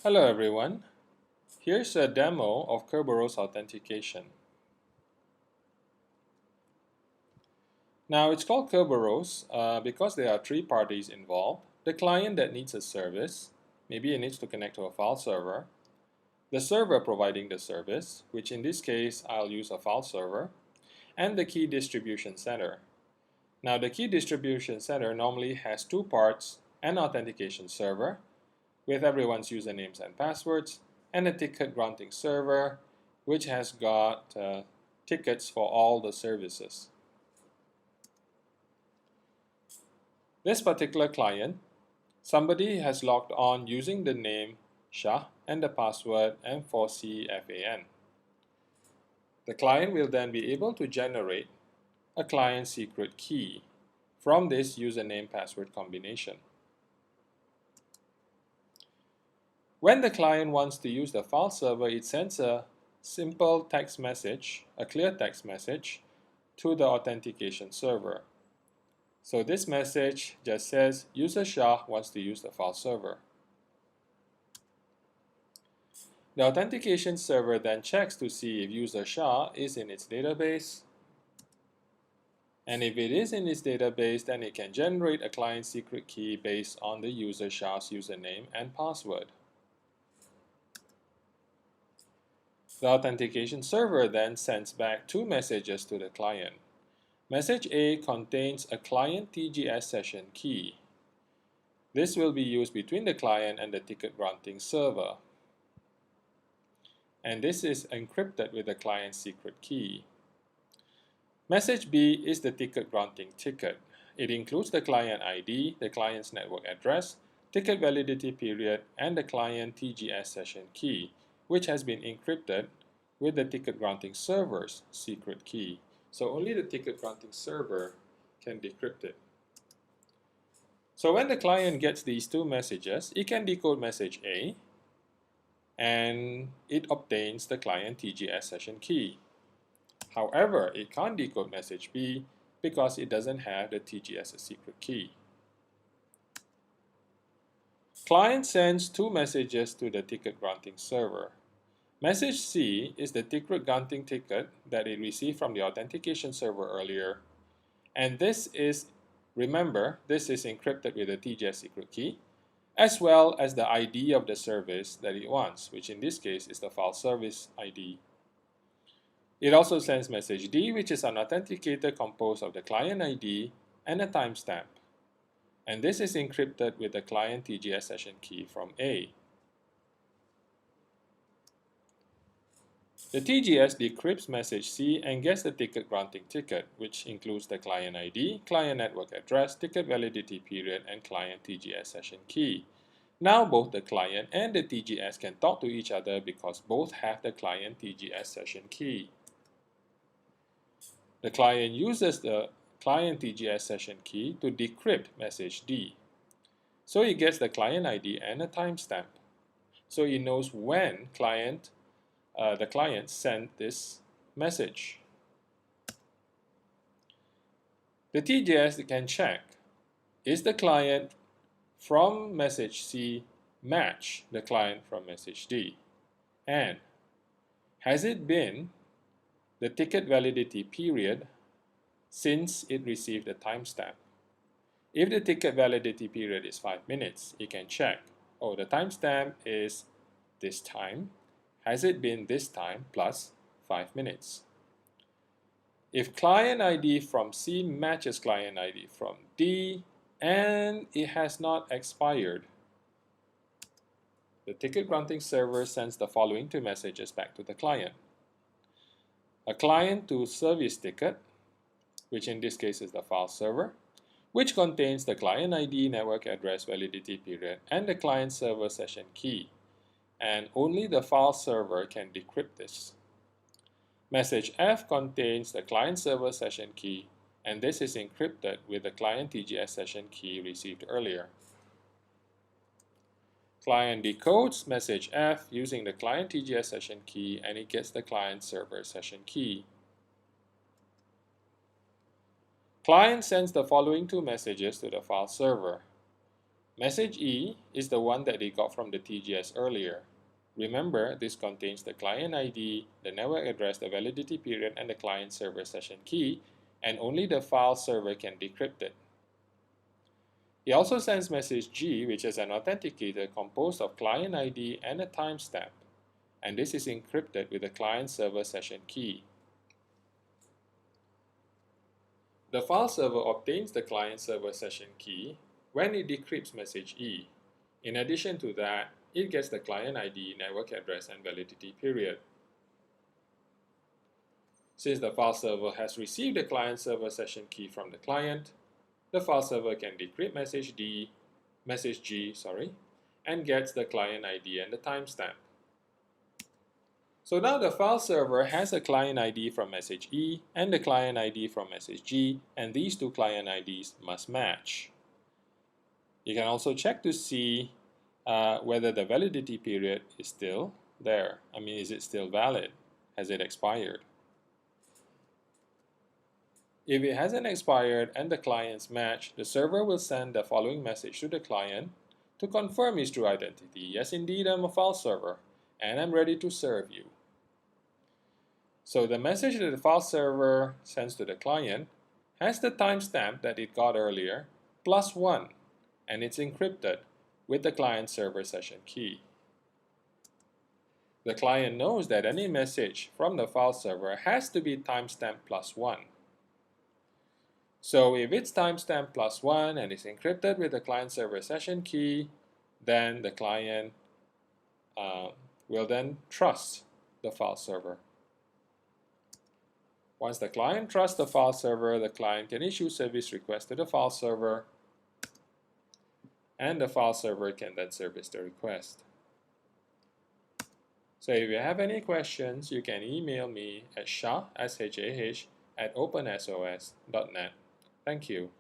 Hello everyone, here's a demo of Kerberos Authentication. Now it's called Kerberos because there are three parties involved. The client that needs a service, maybe it needs to connect to a file server. The server providing the service, which in this case I'll use a file server. And the key distribution center. Now the key distribution center normally has two parts: an authentication server with everyone's usernames and passwords, and a ticket granting server, which has got tickets for all the services. This particular client, somebody has logged on using the name Shah and the password M4CFAN. The client will then be able to generate a client secret key from this username password combination. When the client wants to use the file server, it sends a simple text message, a clear text message, to the authentication server. So this message just says, user Shah wants to use the file server. The authentication server then checks to see if user Shah is in its database. And if it is in its database, then it can generate a client secret key based on the user Shah's username and password. The authentication server then sends back two messages to the client. Message A contains a client TGS session key. This will be used between the client and the ticket granting server. And this is encrypted with the client secret key. Message B is the ticket granting ticket. It includes the client ID, the client's network address, ticket validity period, and the client TGS session key, which has been encrypted with the ticket granting server's secret key. So only the ticket granting server can decrypt it. So when the client gets these two messages, it can decode message A, and it obtains the client TGS session key. However, it can't decode message B because it doesn't have the TGS secret key. Client sends two messages to the ticket granting server. Message C is the ticket granting ticket that it received from the authentication server earlier. And this is, remember, this is encrypted with the TGS secret key, as well as the ID of the service that it wants, which in this case is the file service ID. It also sends message D, which is an authenticator composed of the client ID and a timestamp. And this is encrypted with the client TGS session key from A. The TGS decrypts message C and gets the ticket granting ticket, which includes the client ID, client network address, ticket validity period, and client TGS session key. Now both the client and the TGS can talk to each other because both have the client TGS session key. The client uses the client TGS session key to decrypt message D. So it gets the client ID and a timestamp. So it knows when the client sent this message. The TGS can check, is the client from message C match the client from message D? And has it been the ticket validity period since it received the timestamp? If the ticket validity period is 5 minutes, it can check, oh, the timestamp is this time. Has it been this time plus 5 minutes? If client ID from C matches client ID from D and it has not expired, the ticket granting server sends the following two messages back to the client. A client to service ticket, which in this case is the file server, which contains the client ID, network address, validity period, and the client server session key. And only the file server can decrypt this. Message F contains the client server session key, and this is encrypted with the client TGS session key received earlier. Client decodes message F using the client TGS session key, and it gets the client server session key. Client sends the following two messages to the file server. Message E is the one that they got from the TGS earlier. Remember, this contains the client ID, the network address, the validity period, and the client server session key, and only the file server can decrypt it. He also sends message G, which is an authenticator composed of client ID and a timestamp, and this is encrypted with the client server session key. The file server obtains the client server session key when it decrypts message E. In addition to that, it gets the client ID, network address, and validity period. Since the file server has received the client server session key from the client, the file server can decrypt message G, and gets the client ID and the timestamp. So now the file server has a client ID from message E and the client ID from message G, and these two client IDs must match. You can also check to see whether the validity period is still there. Is it still valid? Has it expired? If it hasn't expired and the clients match, the server will send the following message to the client to confirm his true identity. Yes, indeed, I'm a file server, and I'm ready to serve you. So the message that the file server sends to the client has the timestamp that it got earlier, +1, and it's encrypted with the client server session key. The client knows that any message from the file server has to be timestamp +1. So if it's timestamp +1 and it's encrypted with the client server session key, then the client will then trust the file server. Once the client trusts the file server, the client can issue service requests to the file server, and the file server can then service the request. So if you have any questions, you can email me at shah@opensos.net. Thank you.